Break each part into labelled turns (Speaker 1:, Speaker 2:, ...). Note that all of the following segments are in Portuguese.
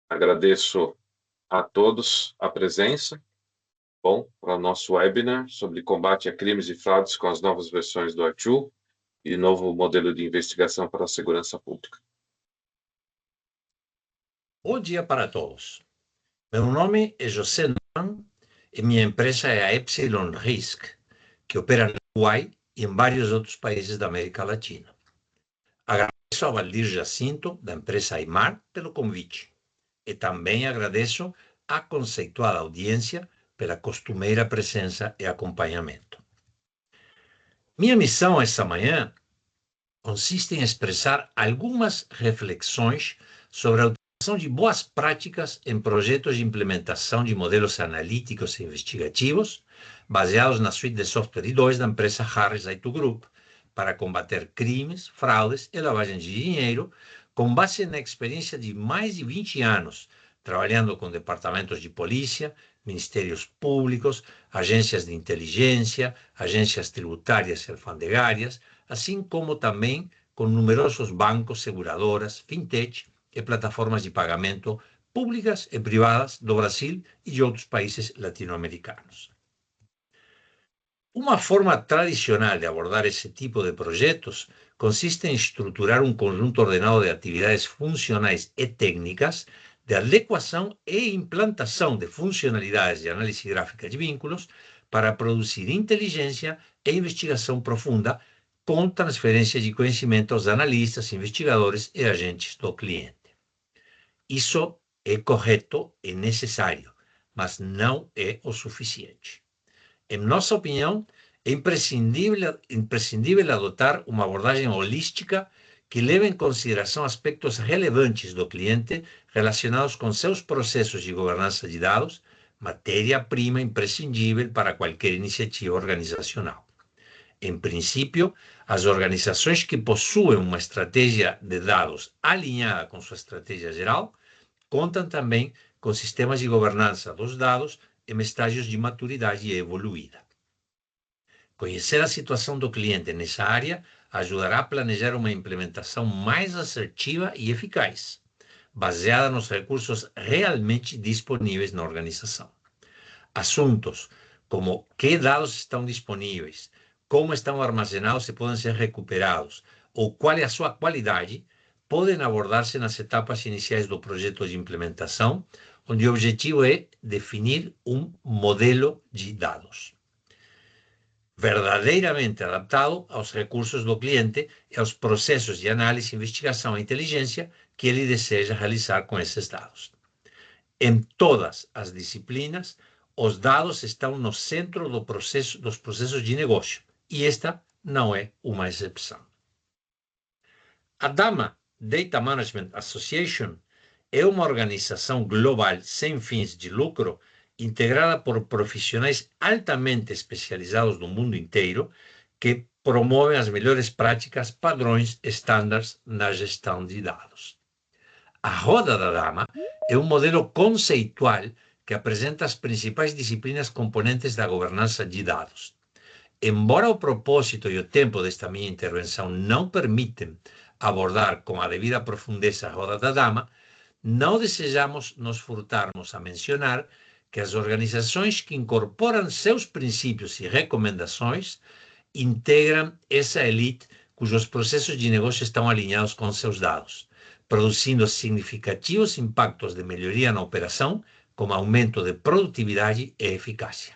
Speaker 1: Agradeço a todos a presença. Bom, para o nosso webinar sobre combate a crimes e fraudes com as novas versões do R2 e novo modelo de investigação para a segurança pública.
Speaker 2: Bom dia para todos. Meu nome é José Neumann e minha empresa é a Epsilon Risk, que opera no Uruguai e em vários outros países da América Latina. Agradeço a Valdir Jacinto, da empresa Aimar, pelo convite. E também agradeço à conceituada audiência pela costumeira presença e acompanhamento. Minha missão esta manhã consiste em expressar algumas reflexões sobre a utilização de boas práticas em projetos de implementação de modelos analíticos e investigativos baseados na suite de software I2 da empresa Harris IT Group para combater crimes, fraudes e lavagem de dinheiro com base na experiência de mais de 20 anos trabalhando com departamentos de polícia, ministérios públicos, agências de inteligência, agências tributárias e alfandegárias, assim como também com numerosos bancos, seguradoras, fintech e plataformas de pagamento públicas e privadas do Brasil e de outros países latino-americanos. Uma forma tradicional de abordar esse tipo de projetos consiste em estruturar um conjunto ordenado de atividades funcionais e técnicas de adequação e implantação de funcionalidades de análise gráfica de vínculos para produzir inteligência e investigação profunda com transferência de conhecimento aos analistas, investigadores e agentes do cliente. Isso é correto e necessário, mas não é o suficiente. Em nossa opinião, é imprescindível adotar uma abordagem holística que leve em consideração aspectos relevantes do cliente relacionados com seus processos de governança de dados, matéria-prima imprescindível para qualquer iniciativa organizacional. Em princípio, as organizações que possuem uma estratégia de dados alinhada com sua estratégia geral contam também com sistemas de governança dos dados em estágios de maturidade evoluída. Conhecer a situação do cliente nessa área ajudará a planejar uma implementação mais assertiva e eficaz, baseada nos recursos realmente disponíveis na organização. Assuntos como que dados estão disponíveis, como estão armazenados e podem ser recuperados, ou qual é a sua qualidade, podem abordar-se nas etapas iniciais do projeto de implementação, onde o objetivo é definir um modelo de dados verdadeiramente adaptado aos recursos do cliente e aos processos de análise, investigação e inteligência que ele deseja realizar com esses dados. Em todas as disciplinas, os dados estão no centro dos processos de negócio, e esta não é uma exceção. A DAMA, Data Management Association, é uma organização global sem fins de lucro integrada por profissionais altamente especializados do mundo inteiro que promovem as melhores práticas, padrões, estándares na gestão de dados. A Roda da Dama é um modelo conceitual que apresenta as principais disciplinas componentes da governança de dados. Embora o propósito e o tempo desta minha intervenção não permitem abordar com a devida profundeza a Roda da Dama, não desejamos nos furtarmos a mencionar que as organizações que incorporam seus princípios e recomendações integram essa elite cujos processos de negócio estão alinhados com seus dados, produzindo significativos impactos de melhoria na operação, como aumento de produtividade e eficácia.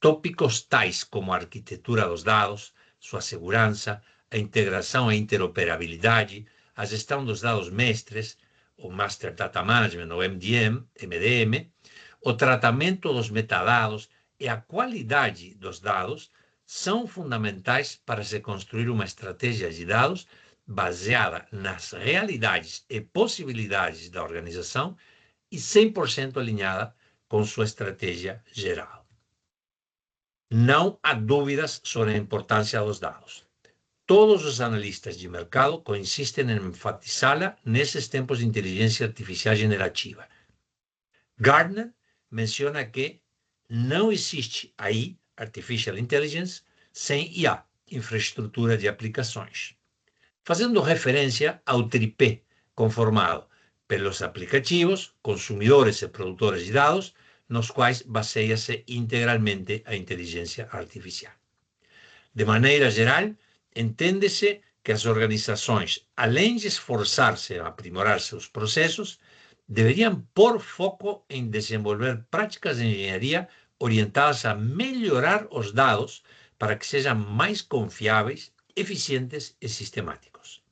Speaker 2: Tópicos tais como a arquitetura dos dados, sua segurança, a integração e interoperabilidade, a gestão dos dados mestres, o Master Data Management, o MDM, o tratamento dos metadados e a qualidade dos dados são fundamentais para se construir uma estratégia de dados baseada nas realidades e possibilidades da organização e 100% alinhada com sua estratégia geral. Não há dúvidas sobre a importância dos dados. Todos os analistas de mercado coinciden em enfatizá-la nesses tempos de inteligência artificial generativa. Gartner menciona que não existe AI, Artificial Intelligence, sem IA, infraestrutura de aplicações, fazendo referência ao tripé conformado pelos aplicativos, consumidores e produtores de dados, nos quais baseia-se integralmente a inteligência artificial. De maneira geral, entende-se que as organizações, além de esforçar-se a aprimorar seus processos, deveriam pôr foco em desenvolver práticas de engenharia orientadas a melhorar os dados para que sejam mais confiáveis, eficientes e sistemáticos.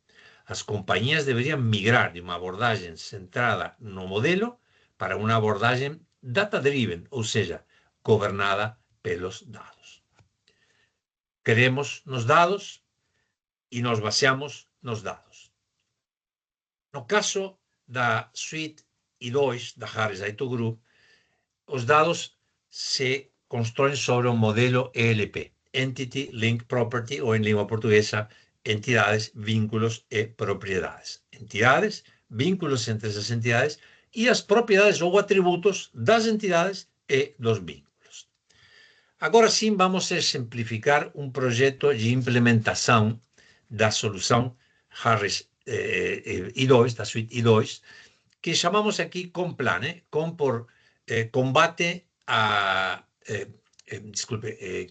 Speaker 2: As companhias deveriam migrar de uma abordagem centrada no modelo para uma abordagem data-driven, ou seja, governada pelos dados. Queremos nos dados e nos baseamos nos dados. No caso da suite I2 da Harris IT Group, os dados se constroem sobre um modelo ELP, Entity Link Property, ou em língua portuguesa, entidades, vínculos e propriedades. Entidades, vínculos entre essas entidades e as propriedades ou atributos das entidades e dos vínculos. Agora sim, vamos exemplificar um projeto de implementação da solução Harris I2, da suite I2, que chamamos aqui Complan, com por combate a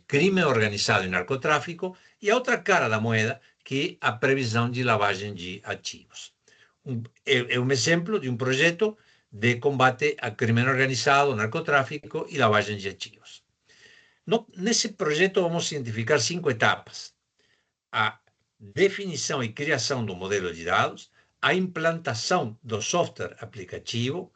Speaker 2: crime organizado e narcotráfico, e a outra cara da moeda, que é a previsão de lavagem de ativos. É um exemplo de um projeto de combate a crime organizado, narcotráfico e lavagem de ativos. Nesse projeto vamos identificar 5 etapas: a definição e criação do modelo de dados, a implantação do software aplicativo,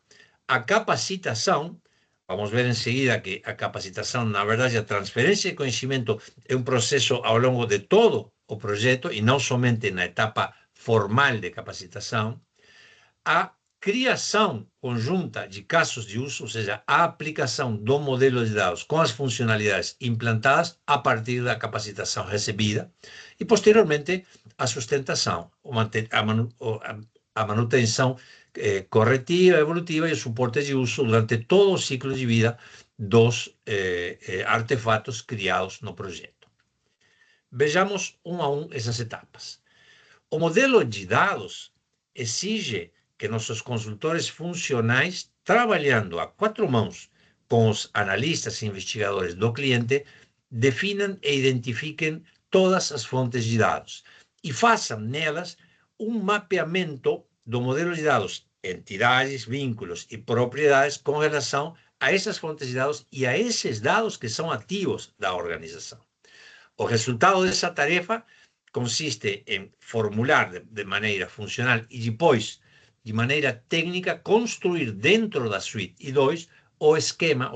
Speaker 2: a capacitação. Vamos ver em seguida que a capacitação, na verdade, a transferência de conhecimento é um processo ao longo de todo o projeto e não somente na etapa formal de capacitação. A criação conjunta de casos de uso, ou seja, a aplicação do modelo de dados com as funcionalidades implantadas a partir da capacitação recebida e, posteriormente, a sustentação, a manutenção corretiva, evolutiva e o suporte de uso durante todo o ciclo de vida dos artefatos criados no projeto. Vejamos a essas etapas. O modelo de dados exige que nossos consultores funcionais, trabalhando a 4 mãos com os analistas e investigadores do cliente, definam e identifiquem todas as fontes de dados e façam nelas um mapeamento do modelo de dados, entidades, vínculos e propriedades com relação a essas fontes de dados e a esses dados que são ativos da organização. O resultado dessa tarefa consiste em formular de maneira funcional e depois, de maneira técnica, construir dentro da suite I2 o esquema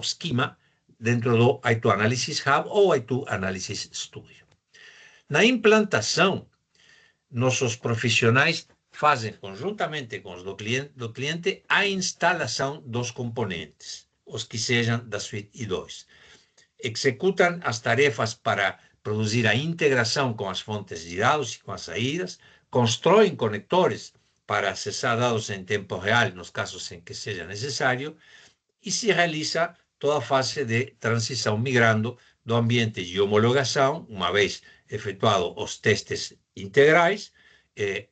Speaker 2: dentro do IT Analysis Hub ou IT Analysis Studio. Na implantação, nossos profissionais fazem conjuntamente com os do cliente a instalação dos componentes, os que sejam da suite I2. Executam as tarefas para produzir a integração com as fontes de dados e com as saídas, constroem conectores para acessar dados em tempo real nos casos em que seja necessário e se realiza toda a fase de transição migrando do ambiente de homologação, uma vez efetuados os testes integrais,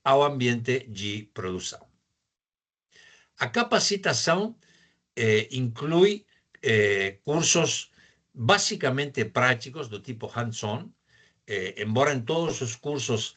Speaker 2: ao ambiente de produção. A capacitação inclui cursos basicamente práticos do tipo hands-on, embora em todos os cursos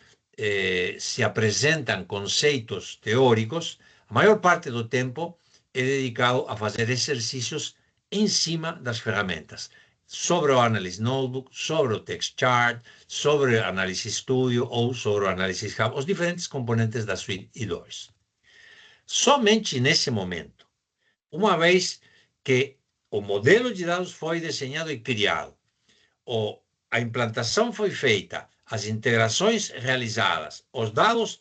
Speaker 2: se apresentam conceitos teóricos, a maior parte do tempo é dedicado a fazer exercícios em cima das ferramentas, sobre o Analysis Notebook, sobre o TextChart, sobre o Analysis Studio ou sobre o Analysis Hub, os diferentes componentes da suite I2. Somente nesse momento, uma vez que o modelo de dados foi desenhado e criado, a implantação foi feita, as integrações realizadas, os dados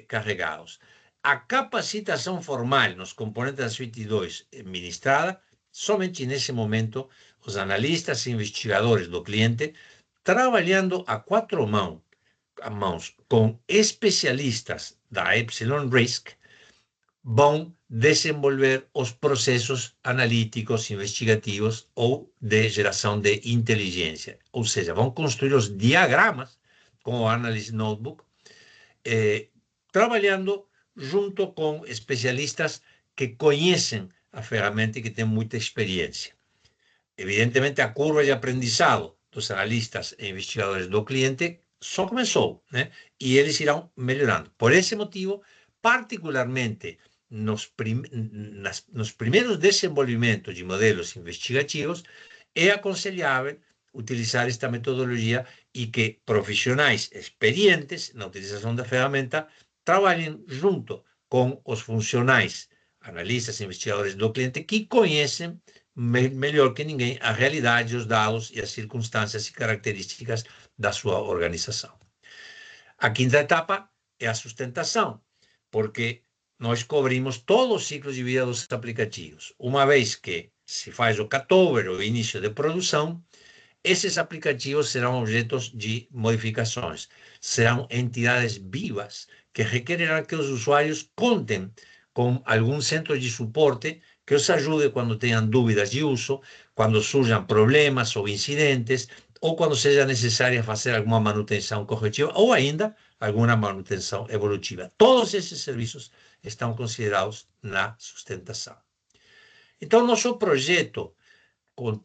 Speaker 2: carregados, a capacitação formal nos componentes da suite I2 ministrada, somente nesse momento, os analistas e investigadores do cliente, trabalhando a 4 mãos com especialistas da Epsilon Risk, vão desenvolver os processos analíticos, investigativos ou de geração de inteligência. Ou seja, vão construir os diagramas com o Analysis Notebook, trabalhando junto com especialistas que conhecem a ferramenta e que têm muita experiência. Evidentemente, a curva de aprendizado dos analistas e investigadores do cliente só começou, né? E eles irão melhorando. Por esse motivo, particularmente nos primeiros desenvolvimentos de modelos investigativos, é aconselhável utilizar esta metodologia e que profissionais experientes na utilização da ferramenta trabalhem junto com os funcionais, analistas e investigadores do cliente que conhecem melhor que ninguém a realidade, os dados e as circunstâncias e características da sua organização. A quinta etapa é a sustentação, porque nós cobrimos todo o ciclo de vida dos aplicativos. Uma vez que se faz o cutover, o início de produção, esses aplicativos serão objetos de modificações, serão entidades vivas que requererão que os usuários contem com algum centro de suporte que os ajude quando tenham dúvidas de uso, quando surjam problemas ou incidentes, ou quando seja necessária fazer alguma manutenção corretiva, ou ainda alguma manutenção evolutiva. Todos esses serviços estão considerados na sustentação. Então, nosso projeto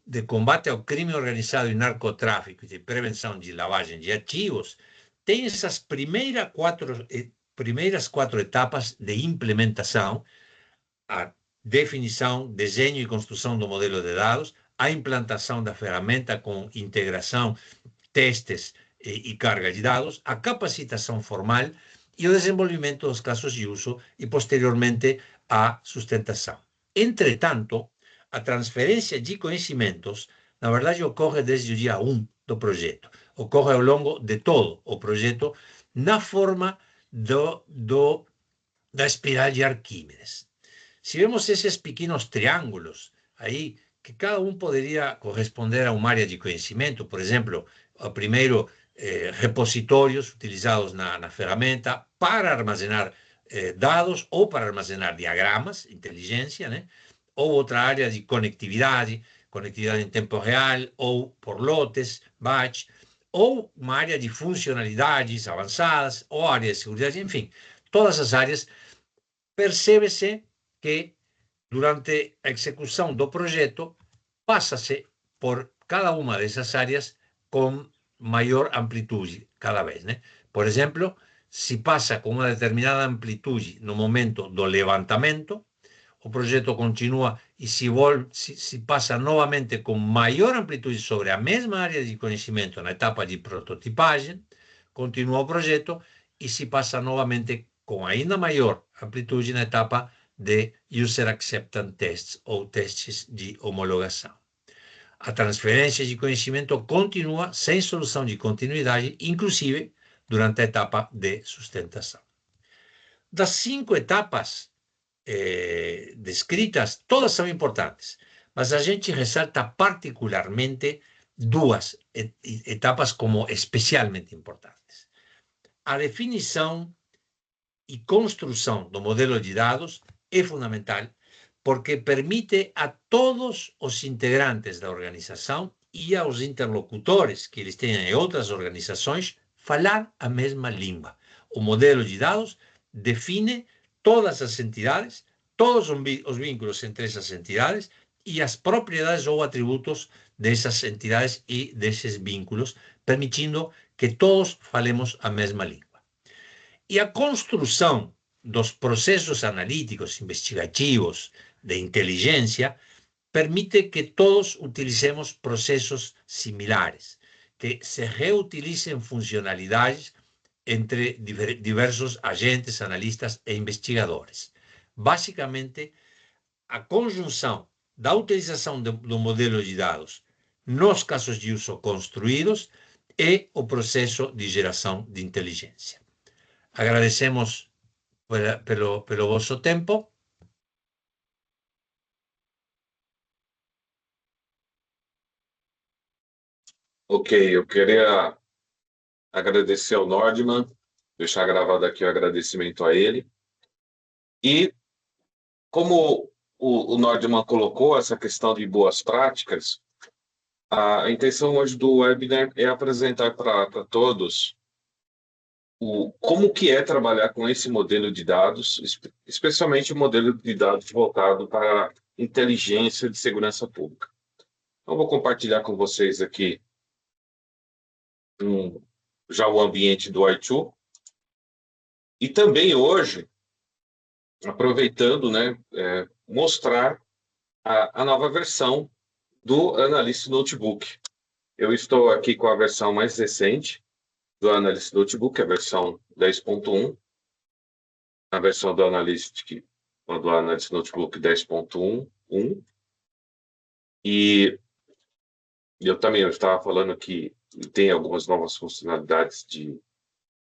Speaker 2: de combate ao crime organizado e narcotráfico e de prevenção de lavagem de ativos tem essas primeiras quatro etapas de implementação: a definição, desenho e construção do modelo de dados, a implantação da ferramenta com integração, testes e carga de dados, a capacitação formal e o desenvolvimento dos casos de uso e, posteriormente, a sustentação. Entretanto, a transferência de conhecimentos, na verdade, ocorre desde o dia 1 do projeto. Ocorre ao longo de todo o projeto na forma da espiral de Arquímedes. Se vemos esses pequenos triângulos aí, que cada um poderia corresponder a uma área de conhecimento, por exemplo, primeiro, repositórios utilizados na ferramenta para armazenar dados ou para armazenar diagramas, inteligência, né? Ou outra área de conectividade em tempo real, ou por lotes, batch, ou uma área de funcionalidades avançadas, ou área de segurança, enfim, todas as áreas. Percebe-se que, durante a execução do projeto, passa-se por cada uma dessas áreas com maior amplitude cada vez, né? Por exemplo, se passa com uma determinada amplitude no momento do levantamento, o projeto continua e se passa novamente com maior amplitude sobre a mesma área de conhecimento na etapa de prototipagem, continua o projeto e se passa novamente com ainda maior amplitude na etapa de User Acceptance Tests ou testes de homologação. A transferência de conhecimento continua sem solução de continuidade, inclusive durante a etapa de sustentação. Das 5 etapas descritas, todas são importantes, mas a gente ressalta particularmente 2 etapas como especialmente importantes. A definição e construção do modelo de dados é fundamental porque permite a todos os integrantes da organização e aos interlocutores que eles tenham em outras organizações falar a mesma língua. O modelo de dados define todas as entidades, todos os vínculos entre essas entidades e as propriedades ou atributos dessas entidades e desses vínculos, permitindo que todos falemos a mesma língua. E a construção dos processos analíticos, investigativos, de inteligência, permite que todos utilicemos processos similares, que se reutilizem funcionalidades entre diversos agentes, analistas e investigadores. Basicamente, a conjunção da utilização do modelo de dados nos casos de uso construídos é o processo de geração de inteligência. Agradecemos pelo vosso tempo.
Speaker 1: Ok, eu queria agradecer ao Nordman, deixar gravado aqui o agradecimento a ele. E como o Nordman colocou essa questão de boas práticas, a intenção hoje do webinar é apresentar para todos como que é trabalhar com esse modelo de dados, especialmente o modelo de dados voltado para inteligência de segurança pública. Então, eu vou compartilhar com vocês aqui já o ambiente do i2. E também hoje, aproveitando, né, mostrar a nova versão do Analyst Notebook. Eu estou aqui com a versão mais recente do Analyst Notebook, a versão 10.1, a versão do Analyst Notebook 10.1. E eu estava falando que tem algumas novas funcionalidades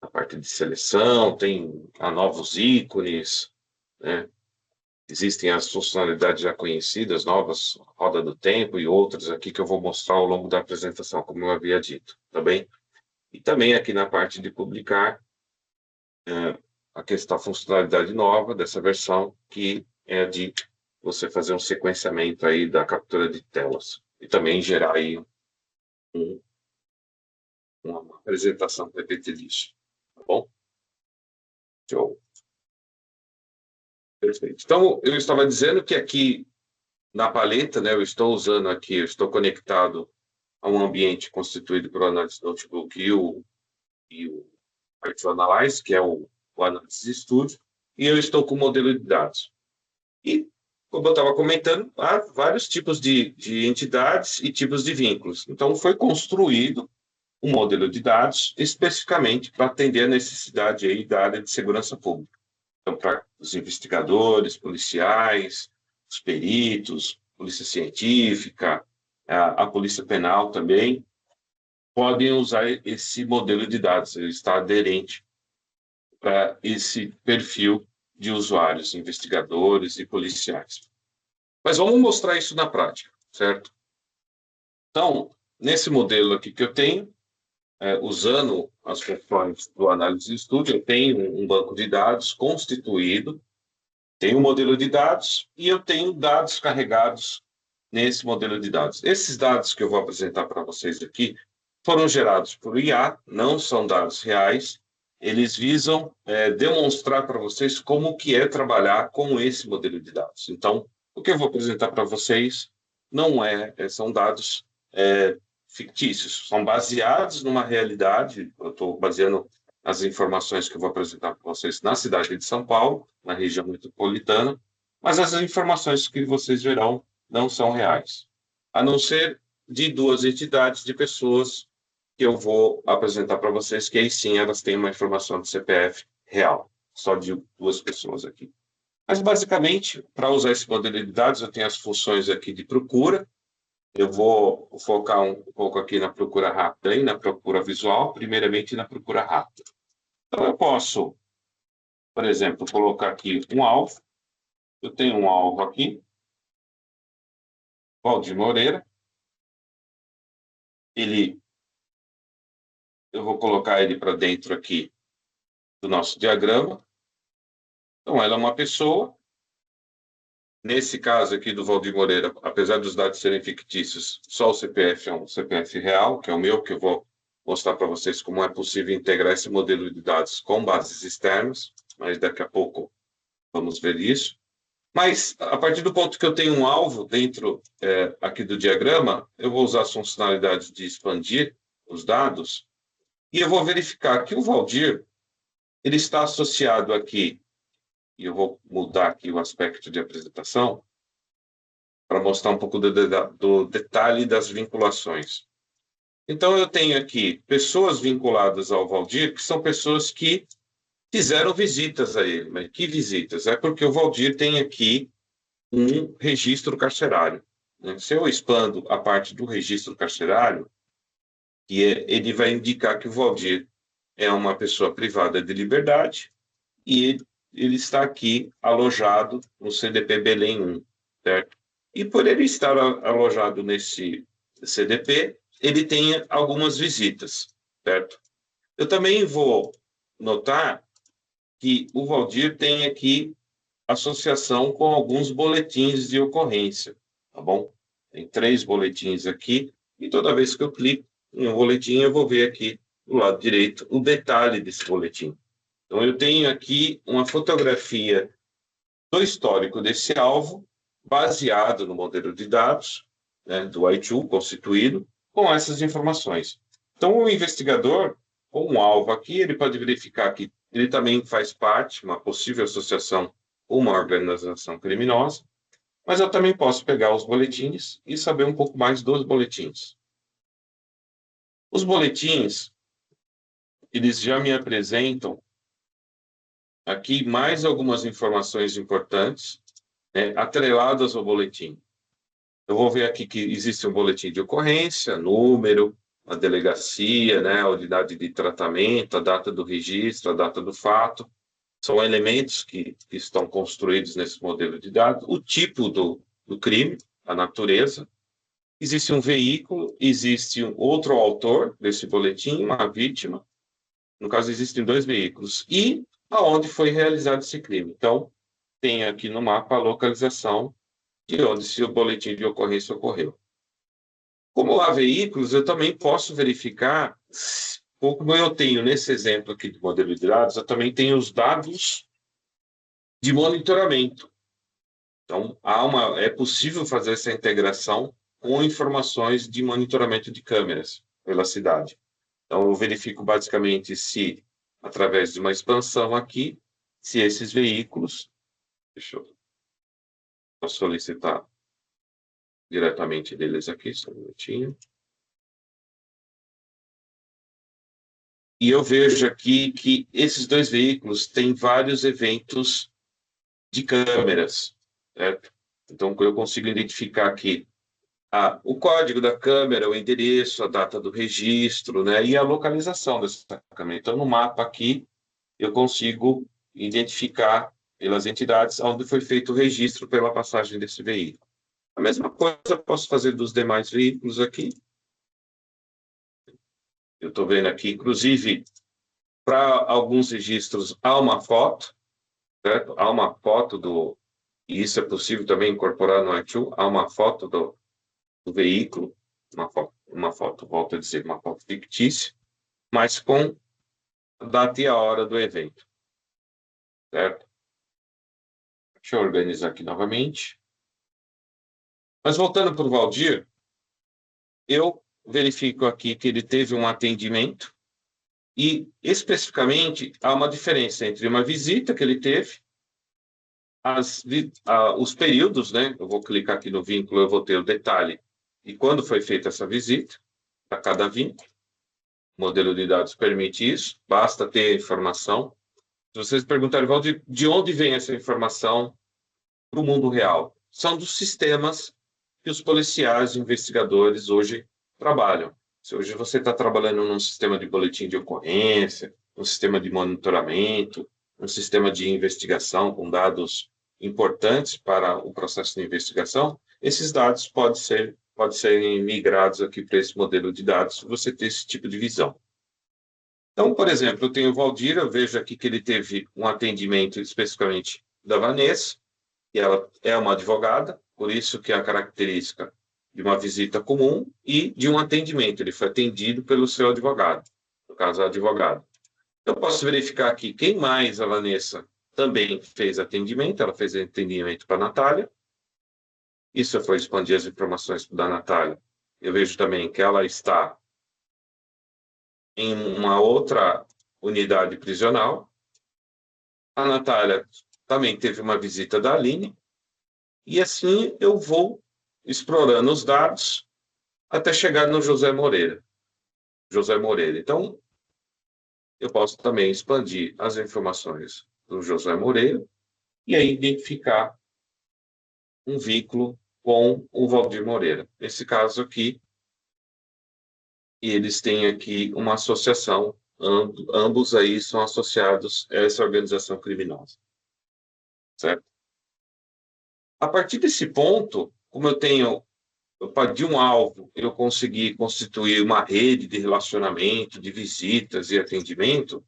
Speaker 1: na parte de seleção, tem novos ícones, né? Existem as funcionalidades já conhecidas, novas, roda do tempo e outras aqui que eu vou mostrar ao longo da apresentação, como eu havia dito, tá bem? E também aqui na parte de publicar, a funcionalidade nova dessa versão, que é de você fazer um sequenciamento aí da captura de telas. E também gerar aí uma apresentação PPT disso, tá bom? Show. Perfeito. Então, eu estava dizendo que aqui na paleta, né, eu estou conectado a um ambiente constituído por Analyst Notebook e o i2 Analyze, que é o Analysis Studio, e eu estou com o modelo de dados. E, como eu estava comentando, há vários tipos de entidades e tipos de vínculos. Então, foi construído um modelo de dados especificamente para atender a necessidade aí da área de segurança pública. Então, para os investigadores, policiais, os peritos, polícia científica, a polícia penal também, podem usar esse modelo de dados, ele está aderente para esse perfil de usuários, investigadores e policiais. Mas vamos mostrar isso na prática, certo? Então, nesse modelo aqui que eu tenho, usando as funções do Analysis Studio, eu tenho um banco de dados constituído, tenho um modelo de dados e eu tenho dados carregados nesse modelo de dados. Esses dados que eu vou apresentar para vocês aqui foram gerados por IA, não são dados reais. Eles visam demonstrar para vocês como que é trabalhar com esse modelo de dados. Então, o que eu vou apresentar para vocês não são dados fictícios, são baseados numa realidade. Eu estou baseando as informações que eu vou apresentar para vocês na cidade de São Paulo, na região metropolitana, mas as informações que vocês verão não são reais, a não ser de duas entidades de pessoas que eu vou apresentar para vocês, que aí sim elas têm uma informação de CPF real, só de duas pessoas aqui. Mas, basicamente, para usar esse modelo de dados, eu tenho as funções aqui de procura. Eu vou focar um pouco aqui na procura rápida e na procura visual, primeiramente na procura rápida. Então, eu posso, por exemplo, colocar aqui um alvo. Eu tenho um alvo aqui, Valdir Moreira. Eu vou colocar ele para dentro aqui do nosso diagrama. Então, ela é uma pessoa. Nesse caso aqui do Valdir Moreira, apesar dos dados serem fictícios, só o CPF é um CPF real, que é o meu, que eu vou mostrar para vocês como é possível integrar esse modelo de dados com bases externas, mas daqui a pouco vamos ver isso. Mas, a partir do ponto que eu tenho um alvo dentro aqui do diagrama, eu vou usar as funcionalidades de expandir os dados e eu vou verificar que o Valdir ele está associado aqui, e eu vou mudar aqui o aspecto de apresentação para mostrar um pouco do detalhe das vinculações. Então, eu tenho aqui pessoas vinculadas ao Valdir, que são pessoas que fizeram visitas a ele. Mas que visitas? É porque o Valdir tem aqui um registro carcerário. Se eu expando a parte do registro carcerário, ele vai indicar que o Valdir é uma pessoa privada de liberdade e ele está aqui alojado no CDP Belém 1, certo? E por ele estar alojado nesse CDP, ele tem algumas visitas, certo? Eu também vou notar que o Valdir tem aqui associação com alguns boletins de ocorrência, tá bom? Tem 3 boletins aqui, e toda vez que eu clico em um boletim, eu vou ver aqui do lado direito, o detalhe desse boletim. Então, eu tenho aqui uma fotografia do histórico desse alvo, baseado no modelo de dados, né, do I2 constituído, com essas informações. Então, o investigador, com um alvo aqui, ele pode verificar que ele também faz parte, uma possível associação com uma organização criminosa, mas eu também posso pegar os boletins e saber um pouco mais dos boletins. Os boletins, eles já me apresentam aqui mais algumas informações importantes, né, atreladas ao boletim. Eu vou ver aqui que existe um boletim de ocorrência, número, a delegacia, né, a unidade de tratamento, a data do registro, a data do fato. São elementos que estão construídos nesse modelo de dados. O tipo do crime, a natureza. Existe um veículo, existe um outro autor desse boletim, uma vítima. No caso, existem 2 veículos. E aonde foi realizado esse crime. Então, tem aqui no mapa a localização de onde esse boletim de ocorrência ocorreu. Como há veículos, eu também posso verificar, como eu tenho nesse exemplo aqui do modelo de dados, eu também tenho os dados de monitoramento. Então, é possível fazer essa integração com informações de monitoramento de câmeras pela cidade. Então, eu verifico basicamente se, através de uma expansão aqui, se esses veículos... Deixa eu solicitar diretamente deles aqui, só um minutinho. E eu vejo aqui que esses 2 veículos têm vários eventos de câmeras, certo? Então, eu consigo identificar aqui o código da câmera, o endereço, a data do registro, né, e a localização dessa câmera. Então, no mapa aqui, eu consigo identificar pelas entidades onde foi feito o registro pela passagem desse veículo. A mesma coisa eu posso fazer dos demais veículos aqui. Eu estou vendo aqui, inclusive, para alguns registros há uma foto, certo? Há uma foto e isso é possível também incorporar no I2, há uma foto do veículo, uma foto, volto a dizer, uma foto fictícia, mas com a data e a hora do evento, certo? Deixa eu organizar aqui novamente. Mas voltando para o Valdir, eu verifico aqui que ele teve um atendimento e, especificamente, há uma diferença entre uma visita que ele teve, os períodos, né? Eu vou clicar aqui no vínculo, eu vou ter o detalhe de quando foi feita essa visita, para cada vínculo. O modelo de dados permite isso, basta ter a informação. Se vocês perguntarem, Valdir, de onde vem essa informação para o mundo real? São dos sistemas que os policiais e investigadores hoje trabalham. Se hoje você está trabalhando num sistema de boletim de ocorrência, um sistema de monitoramento, um sistema de investigação com dados importantes para o processo de investigação, esses dados podem serem migrados aqui para esse modelo de dados, se você ter esse tipo de visão. Então, por exemplo, eu tenho o Valdir, eu vejo aqui que ele teve um atendimento especificamente da Vanessa, e ela é uma advogada, por isso que é a característica de uma visita comum e de um atendimento. Ele foi atendido pelo seu advogado, no caso, a advogada. Eu posso verificar aqui quem mais a Vanessa também fez atendimento. Ela fez atendimento para a Natália. Isso foi expandir as informações da Natália. Eu vejo também que ela está em uma outra unidade prisional. A Natália também teve uma visita da Aline. E assim eu vou explorando os dados até chegar no José Moreira. Então, eu posso também expandir as informações do José Moreira e aí identificar um vínculo com o Valdir Moreira. Nesse caso aqui, eles têm aqui uma associação, ambos aí são associados a essa organização criminosa. Certo? A partir desse ponto, como eu tenho, de um alvo, eu consegui constituir uma rede de relacionamento, de visitas e atendimento,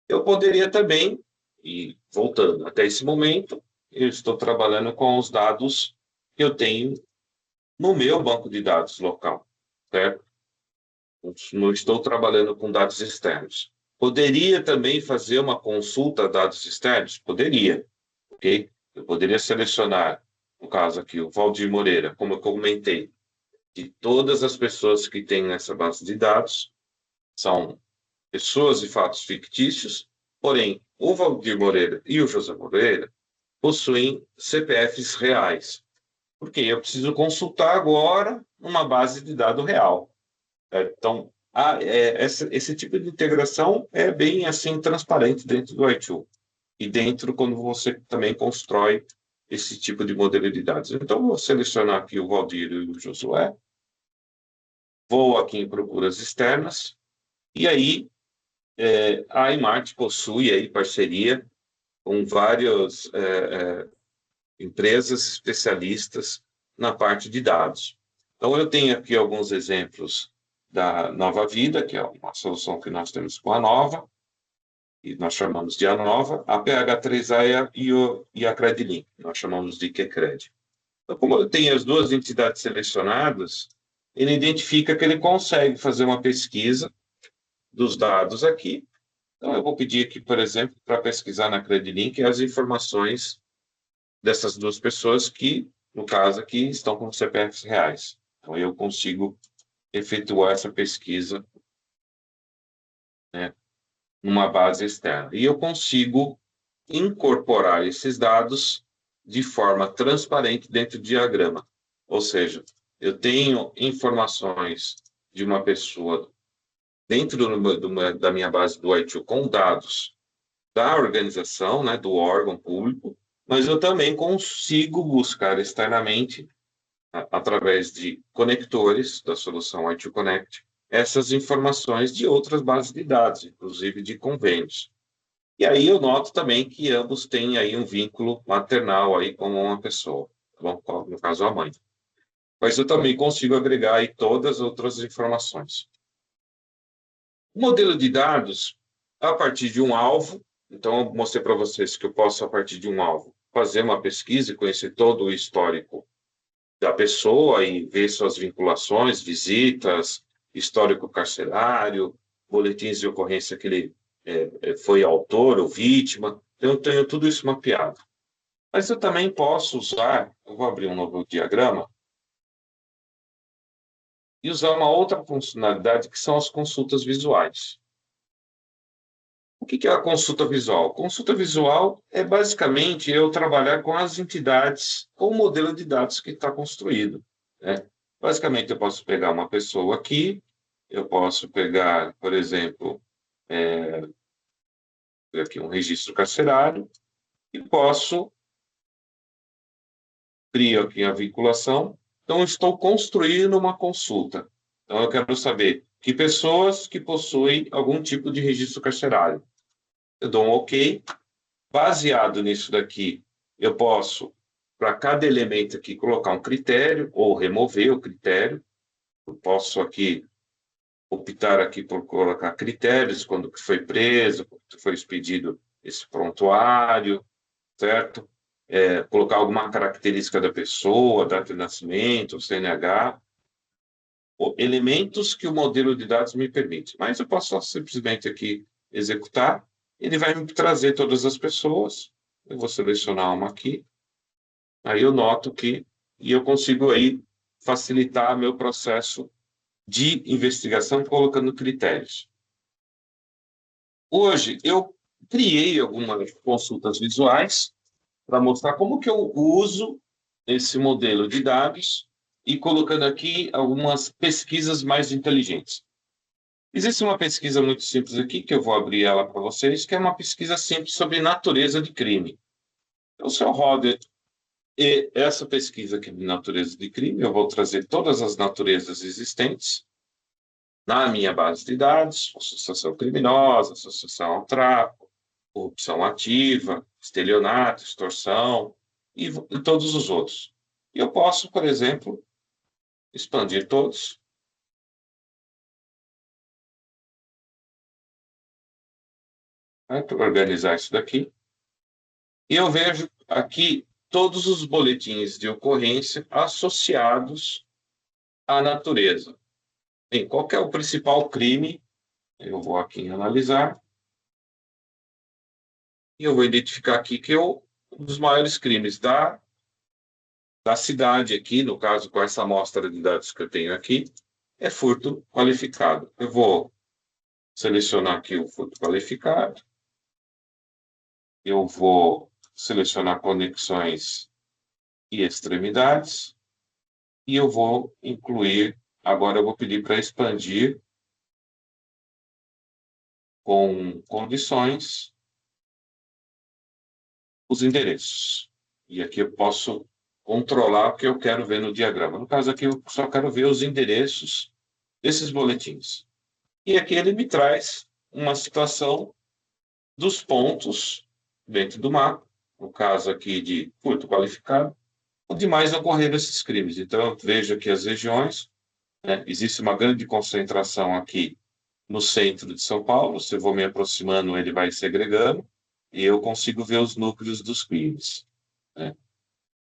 Speaker 1: eu poderia também, e voltando até esse momento, eu estou trabalhando com os dados que eu tenho no meu banco de dados local, certo? Não estou trabalhando com dados externos. Poderia também fazer uma consulta a dados externos? Poderia, ok? Eu poderia selecionar, no caso aqui, o Valdir Moreira, como eu comentei, de todas as pessoas que têm nessa base de dados, são pessoas e fatos fictícios, porém, o Valdir Moreira e o José Moreira possuem CPFs reais. Porque eu preciso consultar agora uma base de dados real. Então, esse tipo de integração é bem assim transparente dentro do i2 e dentro quando você também constrói esse tipo de modelo de dados. Então, vou selecionar aqui o Valdir e o Josué, vou aqui em procuras externas, e aí a Imart possui aí parceria com várias empresas especialistas na parte de dados. Então, eu tenho aqui alguns exemplos da Nova Vida, que é uma solução que nós temos com a Nova, e nós chamamos de Anova, a PH3A e a Credilink, nós chamamos de QCred. Então, como eu tenho as duas entidades selecionadas, ele identifica que ele consegue fazer uma pesquisa dos dados aqui. Então, eu vou pedir aqui, por exemplo, para pesquisar na Credilink as informações dessas duas pessoas que, no caso aqui, estão com CPFs reais. Então, eu consigo efetuar essa pesquisa, né, numa base externa. E eu consigo incorporar esses dados de forma transparente dentro do diagrama. Ou seja, eu tenho informações de uma pessoa dentro da minha base do i2 com dados da organização, né, do órgão público, mas eu também consigo buscar externamente, através de conectores da solução i2 Connect, essas informações de outras bases de dados, inclusive de convênios. E aí eu noto também que ambos têm aí um vínculo maternal aí com uma pessoa, tá bom? No caso a mãe. Mas eu também consigo agregar aí todas as outras informações. O modelo de dados, a partir de um alvo, então eu mostrei para vocês que eu posso, a partir de um alvo, fazer uma pesquisa e conhecer todo o histórico da pessoa e ver suas vinculações, visitas, histórico carcerário, boletins de ocorrência que ele foi autor ou vítima. Eu tenho tudo isso mapeado. Mas eu também posso usar, eu vou abrir um novo diagrama, e usar uma outra funcionalidade que são as consultas visuais. O que é a consulta visual? Consulta visual é basicamente eu trabalhar com as entidades, com o modelo de dados que está construído, né? Basicamente, eu posso pegar uma pessoa aqui, eu posso pegar, por exemplo, aqui um registro carcerário, e posso criar aqui a vinculação. Então, eu estou construindo uma consulta. Então, eu quero saber que pessoas que possuem algum tipo de registro carcerário. Eu dou um OK. Baseado nisso daqui, eu posso, para cada elemento aqui, colocar um critério ou remover o critério. Eu posso aqui optar aqui por colocar critérios quando foi preso, quando foi expedido esse prontuário, certo? Colocar alguma característica da pessoa, data de nascimento, CNH, elementos que o modelo de dados me permite. Mas eu posso simplesmente aqui executar, ele vai me trazer todas as pessoas, eu vou selecionar uma aqui, aí eu noto que, e eu consigo aí facilitar meu processo de investigação colocando critérios. Hoje, eu criei algumas consultas visuais para mostrar como que eu uso esse modelo de dados e colocando aqui algumas pesquisas mais inteligentes. Existe uma pesquisa muito simples aqui, que eu vou abrir ela para vocês, que é uma pesquisa simples sobre natureza de crime. Então, se eu rodo essa pesquisa aqui de natureza de crime, eu vou trazer todas as naturezas existentes na minha base de dados, associação criminosa, associação ao tráfico, corrupção ativa, estelionato, extorsão e todos os outros. E eu posso, por exemplo, expandir todos. Para organizar isso daqui. E eu vejo aqui todos os boletins de ocorrência associados à natureza. Bem, qual que é o principal crime? Eu vou aqui em analisar. E eu vou identificar aqui que um dos maiores crimes da cidade aqui, no caso, com essa amostra de dados que eu tenho aqui, é furto qualificado. Eu vou selecionar aqui o furto qualificado. Eu vou selecionar conexões e extremidades. E eu vou incluir, agora eu vou pedir para expandir com condições os endereços. E aqui eu posso controlar o que eu quero ver no diagrama. No caso aqui, eu só quero ver os endereços desses boletins. E aqui ele me traz uma situação dos pontos dentro do mapa, no caso aqui de furto qualificado, onde mais ocorreram esses crimes. Então, eu vejo aqui as regiões, né? Existe uma grande concentração aqui no centro de São Paulo. Se eu vou me aproximando, ele vai segregando, e eu consigo ver os núcleos dos crimes, né?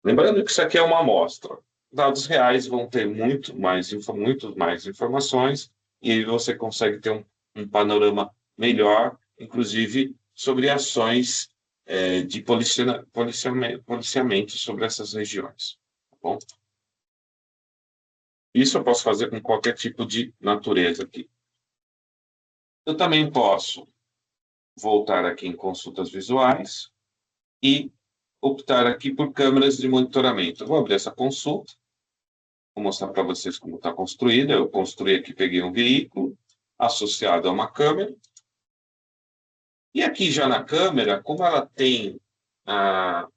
Speaker 1: Lembrando que isso aqui é uma amostra. Dados reais vão ter muito mais informações, e aí você consegue ter um panorama melhor, inclusive sobre ações de policiamento sobre essas regiões. Tá bom? Isso eu posso fazer com qualquer tipo de natureza aqui. Eu também posso voltar aqui em consultas visuais e optar aqui por câmeras de monitoramento. Eu vou abrir essa consulta. Vou mostrar para vocês como está construída. Eu construí aqui, peguei um veículo associado a uma câmera. E aqui já na câmera, como ela tem a...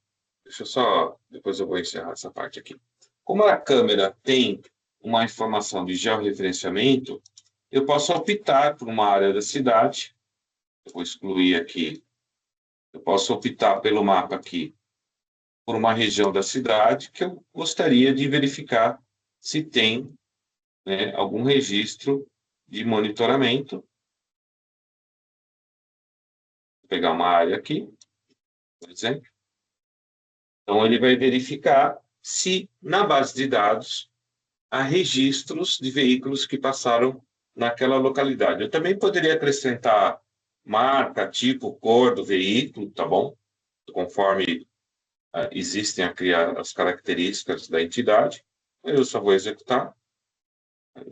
Speaker 1: Deixa eu só... Depois eu vou encerrar essa parte aqui. Como a câmera tem uma informação de georreferenciamento, eu posso optar por uma área da cidade. Eu vou excluir aqui. Eu posso optar pelo mapa aqui por uma região da cidade que eu gostaria de verificar se tem, né, algum registro de monitoramento. Vou pegar uma área aqui, por exemplo. Então, ele vai verificar se na base de dados há registros de veículos que passaram naquela localidade. Eu também poderia acrescentar marca, tipo, cor do veículo, tá bom? Conforme existem as características da entidade. Eu só vou executar.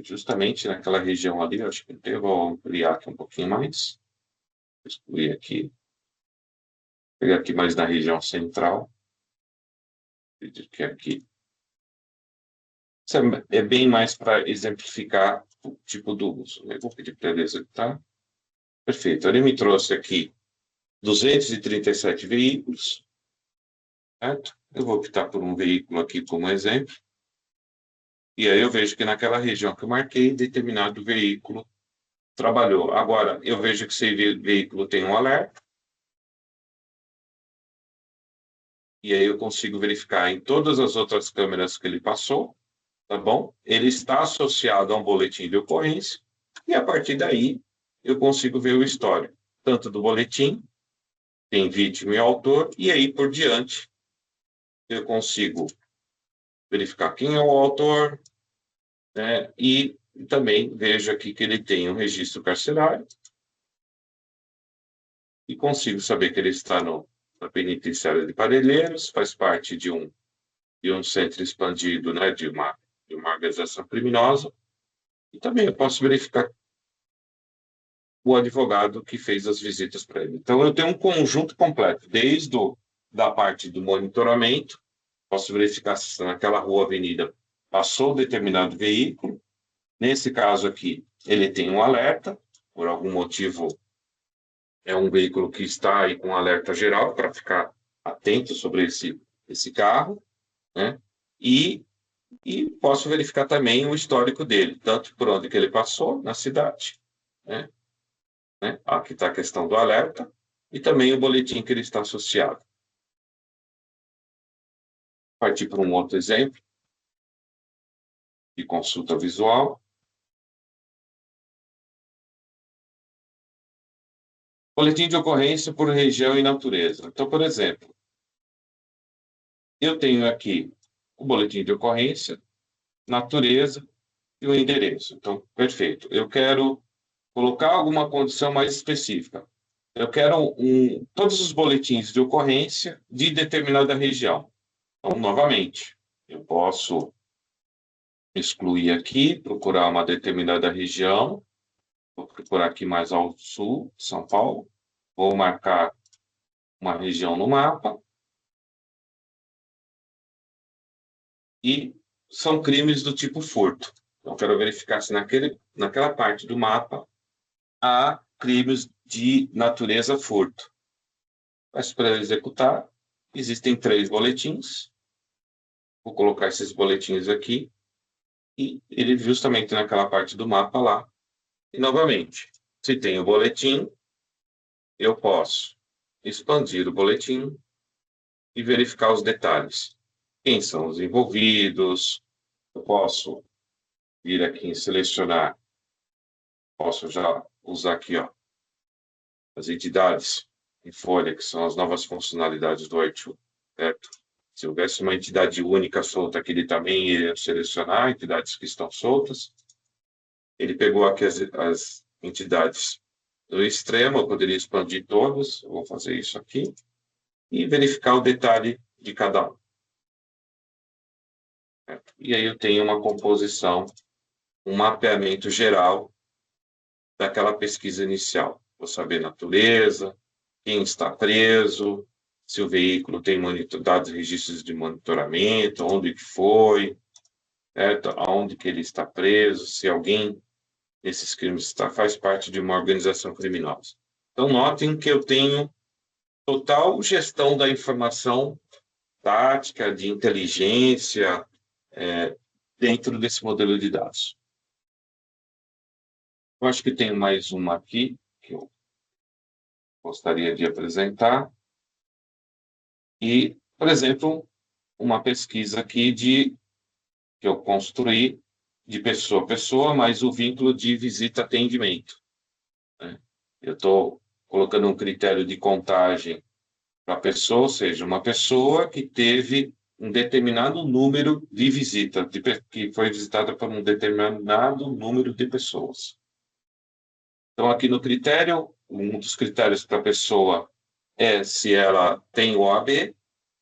Speaker 1: Justamente naquela região ali, eu acho que eu vou ampliar aqui um pouquinho mais. Excluir aqui. Pegar aqui mais na região central. Acredito que aqui. Isso é bem mais para exemplificar o tipo do uso. Eu vou pedir para ele executar. Perfeito. Ele me trouxe aqui 237 veículos. Certo? Eu vou optar por um veículo aqui como exemplo. E aí eu vejo que naquela região que eu marquei, determinado veículo trabalhou. Agora, eu vejo que esse veículo tem um alerta. E aí eu consigo verificar em todas as outras câmeras que ele passou, tá bom? Ele está associado a um boletim de ocorrência, e a partir daí eu consigo ver o histórico, tanto do boletim, tem vítima e autor, e aí por diante eu consigo verificar quem é o autor, né? E também vejo aqui que ele tem um registro carcerário, e consigo saber que ele está na penitenciária de Parelheiros, faz parte de um centro expandido, né, de uma organização criminosa, e também eu posso verificar o advogado que fez as visitas para ele. Então, eu tenho um conjunto completo, desde da parte do monitoramento, posso verificar se naquela rua, avenida, passou determinado veículo. Nesse caso aqui, ele tem um alerta, por algum motivo, é um veículo que está aí com alerta geral, para ficar atento sobre esse carro, né? E posso verificar também o histórico dele, tanto por onde que ele passou na cidade, né? Aqui está a questão do alerta, e também o boletim que ele está associado. Partir para um outro exemplo de consulta visual. Boletim de ocorrência por região e natureza. Então, por exemplo, eu tenho aqui o boletim de ocorrência, natureza, e o endereço. Então, perfeito. Eu quero colocar alguma condição mais específica. Eu quero todos os boletins de ocorrência de determinada região. Então, novamente, eu posso excluir aqui, procurar uma determinada região. Vou procurar aqui mais ao sul, São Paulo. Vou marcar uma região no mapa. E são crimes do tipo furto. Então, quero verificar se naquela parte do mapa há crimes de natureza furto. Mas para executar, existem 3 boletins. Vou colocar esses boletins aqui. E ele justamente naquela parte do mapa lá. E, novamente, se tem o boletim, eu posso expandir o boletim e verificar os detalhes. Quem são os envolvidos? Eu posso vir aqui em selecionar. Posso já usar aqui, ó, as entidades em folha, que são as novas funcionalidades do Artigo, certo? Se houvesse uma entidade única solta aqui, ele também iria selecionar entidades que estão soltas. Ele pegou aqui as entidades do extremo, eu poderia expandir todas, eu vou fazer isso aqui, e verificar o detalhe de cada um. Certo? E aí eu tenho uma composição, um mapeamento geral daquela pesquisa inicial. Vou saber natureza, quem está preso, se o veículo tem dados, registros de monitoramento, onde que foi, certo? Aonde que ele está preso, se alguém desses crimes faz parte de uma organização criminosa. Então, notem que eu tenho total gestão da informação tática, de inteligência, dentro desse modelo de dados. Eu acho que tem mais uma aqui, que eu gostaria de apresentar. E, por exemplo, uma pesquisa aqui que eu construí de pessoa a pessoa, mas o vínculo de visita-atendimento. Né? Eu estou colocando um critério de contagem para a pessoa, ou seja, uma pessoa que teve um determinado número de visitas, que foi visitada por um determinado número de pessoas. Então, aqui no critério, um dos critérios para a pessoa é se ela tem OAB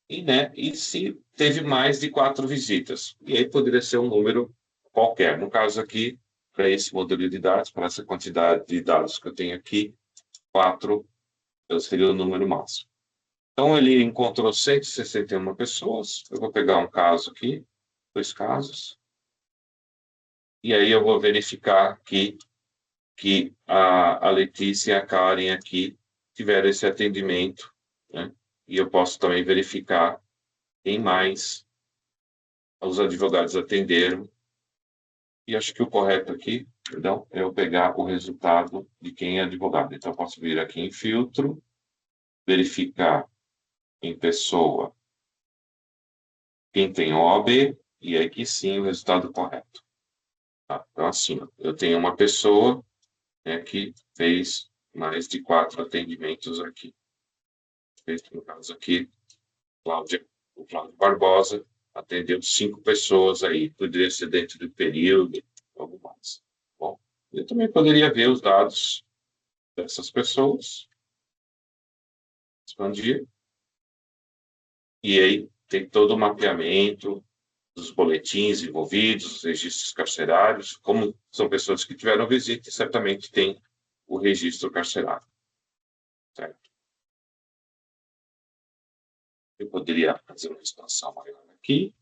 Speaker 1: e se teve mais de 4 visitas. E aí poderia ser um número qualquer. No caso aqui, para esse modelo de dados, para essa quantidade de dados que eu tenho aqui, 4 seria o número máximo. Então, ele encontrou 161 pessoas. Eu vou pegar um caso aqui, 2 casos. E aí eu vou verificar aqui que a Letícia e a Karen aqui tiveram esse atendimento, né? E eu posso também verificar quem mais os advogados atenderam. E acho que o correto aqui, perdão, é eu pegar o resultado de quem é advogado. Então, eu posso vir aqui em filtro, verificar em pessoa quem tem OAB, e aqui sim o resultado correto. Tá? Então, assim, eu tenho uma pessoa, né, que fez mais de 4 atendimentos aqui. No caso aqui, o Cláudio Barbosa atendeu 5 pessoas aí, poderia ser dentro do período, algo mais. Bom, eu também poderia ver os dados dessas pessoas, expandir, e aí tem todo o mapeamento dos boletins envolvidos, os registros carcerários, como são pessoas que tiveram visita, certamente tem o registro carcerário. Certo? Eu poderia fazer uma expansão maior aqui.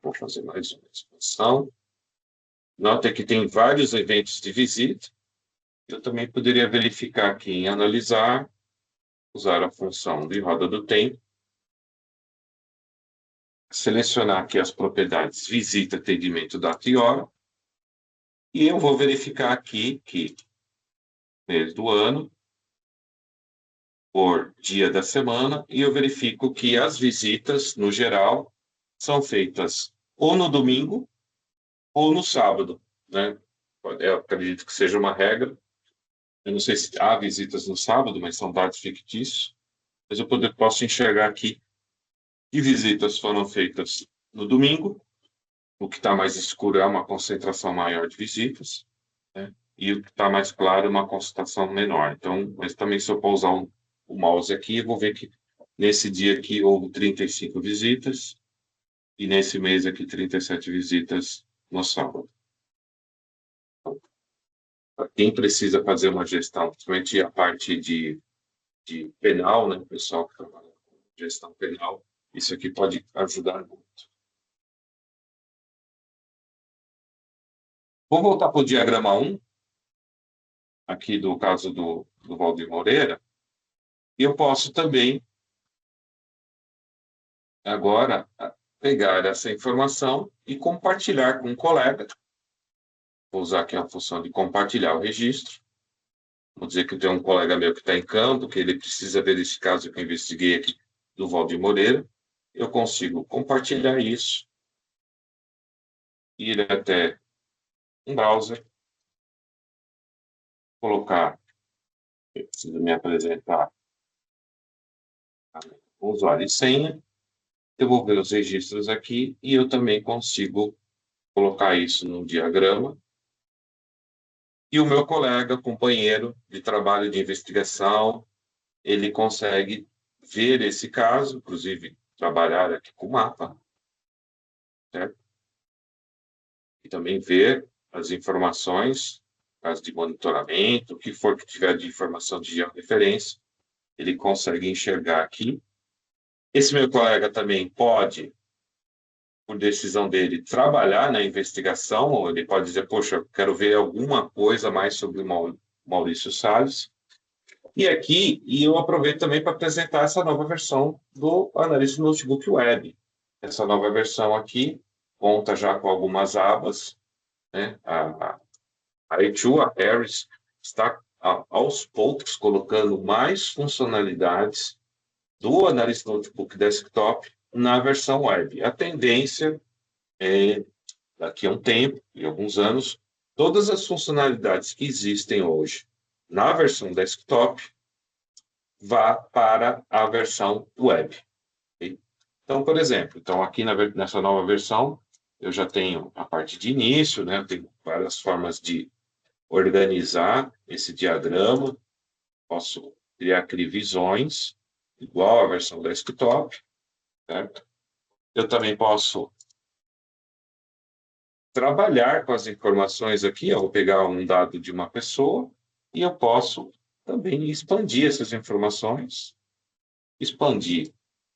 Speaker 1: Vou fazer mais uma expansão. Nota que tem vários eventos de visita. Eu também poderia verificar aqui em analisar, usar a função de roda do tempo, selecionar aqui as propriedades visita, atendimento, data e hora, e eu vou verificar aqui que mês do ano, por dia da semana, e eu verifico que as visitas, no geral, são feitas ou no domingo ou no sábado, né? Eu acredito que seja uma regra. Eu não sei se há visitas no sábado, mas são dados fictícios. Mas eu posso enxergar aqui que visitas foram feitas no domingo, o que está mais escuro é uma concentração maior de visitas, né? E o que está mais claro é uma concentração menor. Então, mas também se eu pousar o mouse aqui, eu vou ver que nesse dia aqui houve 35 visitas e nesse mês aqui 37 visitas no sábado. Para quem precisa fazer uma gestão, principalmente a parte de penal, né, o pessoal que trabalha com gestão penal, isso aqui pode ajudar muito. Vou voltar para o diagrama 1, aqui do caso do Valdir Moreira, e eu posso também, agora, pegar essa informação e compartilhar com um colega. Vou usar aqui a função de compartilhar o registro. Vou dizer que eu tenho um colega meu que está em campo, que ele precisa ver esse caso que eu investiguei aqui do Valdir Moreira. Eu consigo compartilhar isso, ir até um browser, colocar, eu preciso me apresentar, usuário e senha, eu vou ver os registros aqui e eu também consigo colocar isso no diagrama. E o meu colega, companheiro de trabalho de investigação, ele consegue ver esse caso, inclusive trabalhar aqui com o mapa, certo? E também ver as informações, caso de monitoramento, o que for que tiver de informação de georreferência, ele consegue enxergar aqui. Esse meu colega também pode, por decisão dele, trabalhar na investigação, ou ele pode dizer, poxa, eu quero ver alguma coisa mais sobre o Maurício Salles. E aqui, eu aproveito também para apresentar essa nova versão do Analytics Notebook Web. Essa nova versão aqui conta já com algumas abas, né? A A2, a Harris, está aos poucos colocando mais funcionalidades do Analytics Notebook Desktop na versão web. A tendência é, daqui a um tempo, em alguns anos, todas as funcionalidades que existem hoje na versão desktop vá para a versão web. Okay? Então, por exemplo, aqui nessa nova versão, eu já tenho a parte de início, né? Eu tenho várias formas de organizar esse diagrama, posso criar aqui visões, igual à versão desktop, certo? Eu também posso trabalhar com as informações aqui, eu vou pegar um dado de uma pessoa e eu posso também expandir essas informações, expandir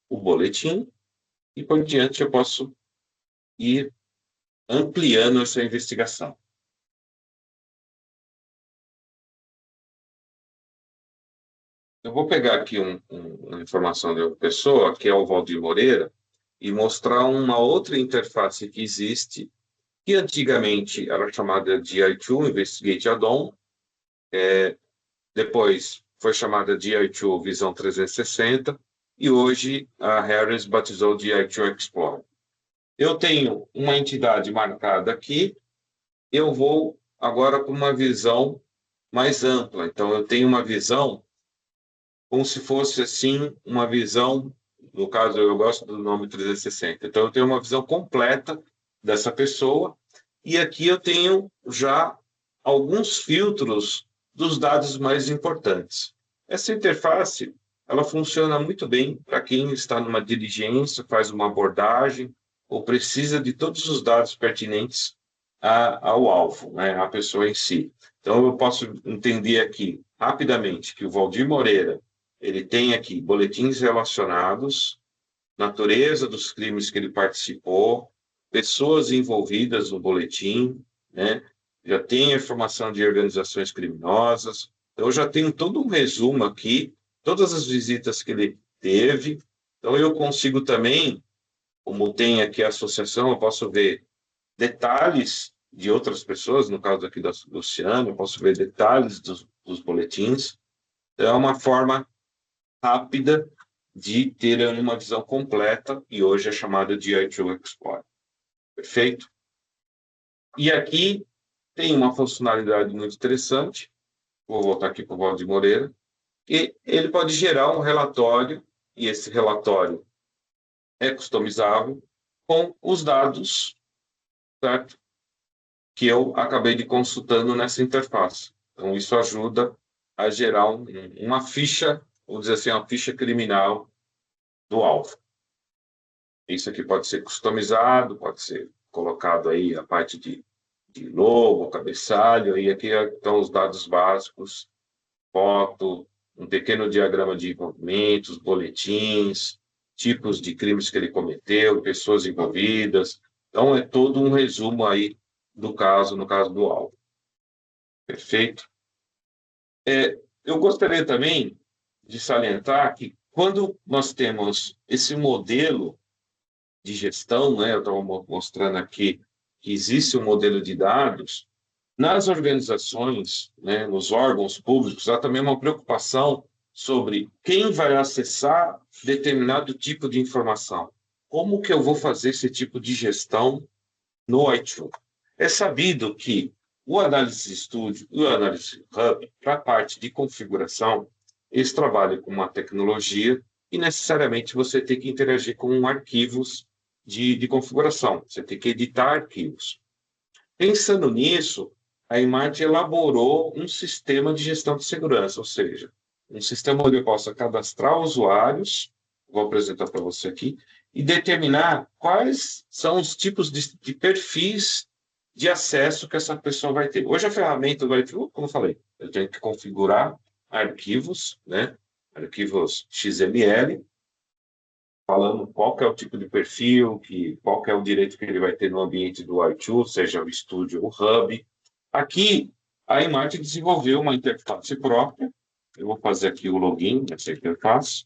Speaker 1: o boletim e, por diante, eu posso ir ampliando essa investigação. Eu vou pegar aqui uma informação de uma pessoa, que é o Valdir Moreira, e mostrar uma outra interface que existe, que antigamente era chamada de I2 Investigate Add-on, depois foi chamada de I2 Visão 360, e hoje a Harris batizou de I2 Explorer. Eu tenho uma entidade marcada aqui, eu vou agora para uma visão mais ampla. Então, eu tenho uma visão como se fosse, assim, uma visão, no caso, eu gosto do nome 360. Então, eu tenho uma visão completa dessa pessoa, e aqui eu tenho já alguns filtros dos dados mais importantes. Essa interface, ela funciona muito bem para quem está numa diligência, faz uma abordagem, ou precisa de todos os dados pertinentes ao alvo, né, à pessoa em si. Então, eu posso entender aqui, rapidamente, que o Valdir Moreira, ele tem aqui boletins relacionados, natureza dos crimes que ele participou, pessoas envolvidas no boletim, né? Já tem a informação de organizações criminosas. Então, eu já tenho todo um resumo aqui, todas as visitas que ele teve. Então, eu consigo também, como tem aqui a associação, eu posso ver detalhes de outras pessoas, no caso aqui da Luciana, eu posso ver detalhes dos boletins. Então, é uma forma rápida de ter uma visão completa, e hoje é chamada de I2 Explorer. Perfeito? E aqui tem uma funcionalidade muito interessante, vou voltar aqui para o Valdir Moreira, e ele pode gerar um relatório, e esse relatório é customizável, com os dados, certo? Que eu acabei de consultando nessa interface. Então, isso ajuda a gerar uma ficha, vamos dizer assim, uma ficha criminal do alvo. Isso aqui pode ser customizado, pode ser colocado aí a parte de logo, cabeçalho, e aqui estão os dados básicos, foto, um pequeno diagrama de envolvimentos, boletins, tipos de crimes que ele cometeu, pessoas envolvidas. Então, é todo um resumo aí do caso, no caso do alvo. Perfeito? Eu gostaria também de salientar que quando nós temos esse modelo de gestão, né, eu estava mostrando aqui que existe um modelo de dados, nas organizações, né, nos órgãos públicos, há também uma preocupação sobre quem vai acessar determinado tipo de informação. Como que eu vou fazer esse tipo de gestão no iTunes? É sabido que o Analysis Studio e o Analysis Hub, para a parte de configuração, eles trabalham com uma tecnologia e necessariamente você tem que interagir com arquivos de configuração. Você tem que editar arquivos. Pensando nisso, a Imart elaborou um sistema de gestão de segurança, ou seja, um sistema onde eu possa cadastrar usuários, vou apresentar para você aqui, e determinar quais são os tipos de perfis de acesso que essa pessoa vai ter. Hoje a ferramenta do iTunes, como eu falei, eu tenho que configurar arquivos, né? Arquivos XML, falando qual que é o tipo de perfil, qual que é o direito que ele vai ter no ambiente do iTunes, seja o Studio ou o Hub. Aqui, a Imart desenvolveu uma interface própria. Eu vou fazer aqui o login nessa interface.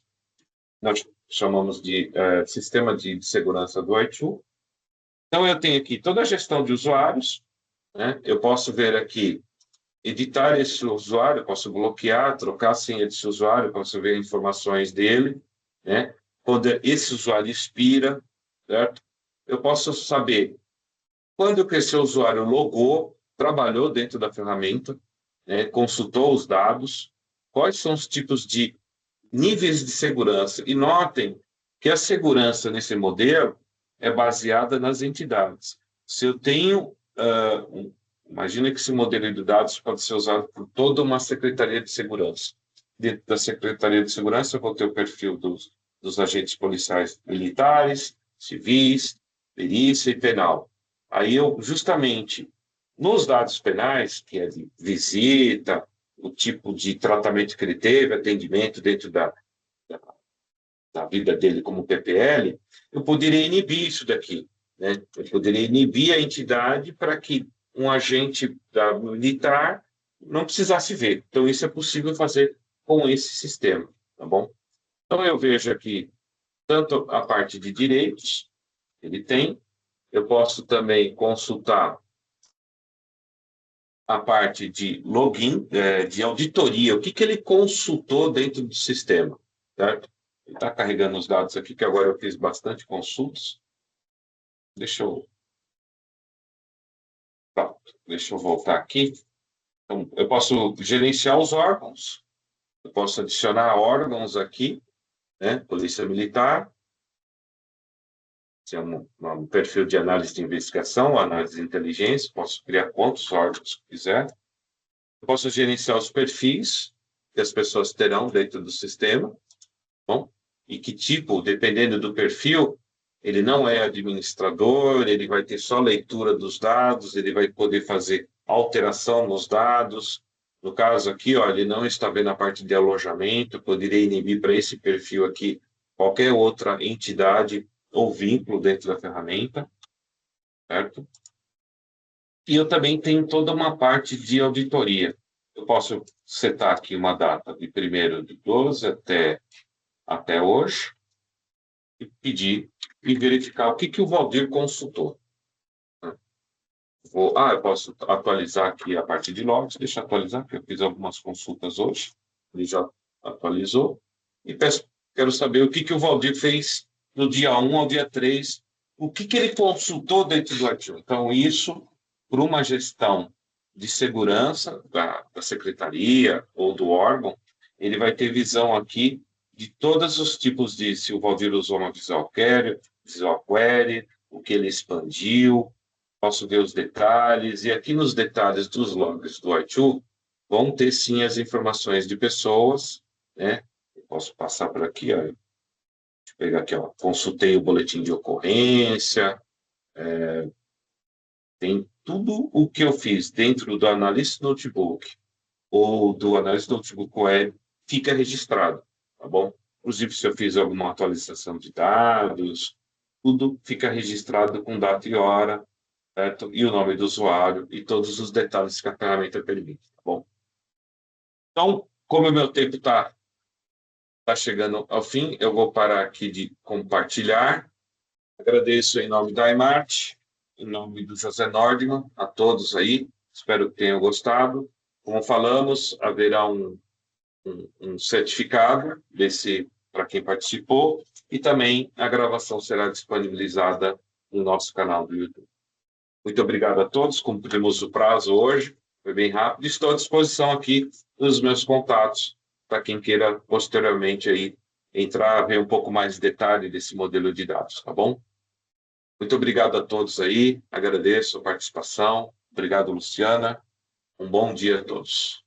Speaker 1: Nós chamamos de Sistema de Segurança do iTunes. Então, eu tenho aqui toda a gestão de usuários, né? Eu posso ver aqui, editar esse usuário, eu posso bloquear, trocar a senha desse usuário, eu posso ver informações dele, né? Quando esse usuário expira, certo? Eu posso saber quando que esse usuário logou, trabalhou dentro da ferramenta, né? Consultou os dados, quais são os tipos de níveis de segurança. E notem que a segurança nesse modelo é baseada nas entidades. Se eu tenho, imagina que esse modelo de dados pode ser usado por toda uma secretaria de segurança. Dentro da secretaria de segurança, eu vou ter o perfil dos agentes policiais militares, civis, perícia e penal. Aí eu, justamente, nos dados penais, que é de visita, o tipo de tratamento que ele teve, atendimento dentro da vida dele como PPL, eu poderia inibir isso daqui, né? Eu poderia inibir a entidade para que um agente militar não precisasse ver. Então, isso é possível fazer com esse sistema, tá bom? Então, eu vejo aqui tanto a parte de direitos, ele tem, eu posso também consultar a parte de login, de auditoria, o que ele consultou dentro do sistema, certo? Ele está carregando os dados aqui, que agora eu fiz bastante consultas. Deixa eu voltar aqui. Então, eu posso gerenciar os órgãos, eu posso adicionar órgãos aqui, né? Polícia Militar, se é um perfil de análise de investigação, análise de inteligência, posso criar quantos órgãos quiser. Eu posso gerenciar os perfis que as pessoas terão dentro do sistema, bom? E que tipo, dependendo do perfil, ele não é administrador, ele vai ter só leitura dos dados, ele vai poder fazer alteração nos dados. No caso aqui, ó, ele não está vendo a parte de alojamento, eu poderia inibir para esse perfil aqui qualquer outra entidade ou vínculo dentro da ferramenta, certo? E eu também tenho toda uma parte de auditoria. Eu posso setar aqui uma data de 1º de 12 até hoje e pedir e verificar o que o Valdir consultou. Eu posso atualizar aqui a parte de logs, deixa eu atualizar, porque eu fiz algumas consultas hoje, ele já atualizou, e quero saber o que o Valdir fez do dia 1 ao dia 3, o que ele consultou dentro do artigo. Então, isso, por uma gestão de segurança da secretaria ou do órgão, ele vai ter visão aqui de todos os tipos se o Valdir usou uma Visual Query, o que ele expandiu, posso ver os detalhes, e aqui nos detalhes dos logs do i2, vão ter sim as informações de pessoas, né? Eu posso passar por aqui, ó. Deixa eu pegar aqui, ó. Consultei o boletim de ocorrência, tem tudo o que eu fiz dentro do Analyst Notebook ou do Analyst Notebook Web, fica registrado, tá bom? Inclusive, se eu fiz alguma atualização de dados, tudo fica registrado com data e hora, certo? E o nome do usuário e todos os detalhes que a ferramenta permite, tá bom? Então, como o meu tempo está chegando ao fim, eu vou parar aqui de compartilhar. Agradeço em nome da iMart, em nome do José Nordman, a todos aí. Espero que tenham gostado. Como falamos, haverá um certificado desse para quem participou e também a gravação será disponibilizada no nosso canal do YouTube. Muito obrigado a todos, cumprimos o prazo hoje, foi bem rápido. Estou à disposição aqui nos meus contatos para quem queira posteriormente aí entrar, ver um pouco mais de detalhe desse modelo de dados, tá bom? Muito obrigado a todos aí, agradeço a participação. Obrigado, Luciana. Um bom dia a todos.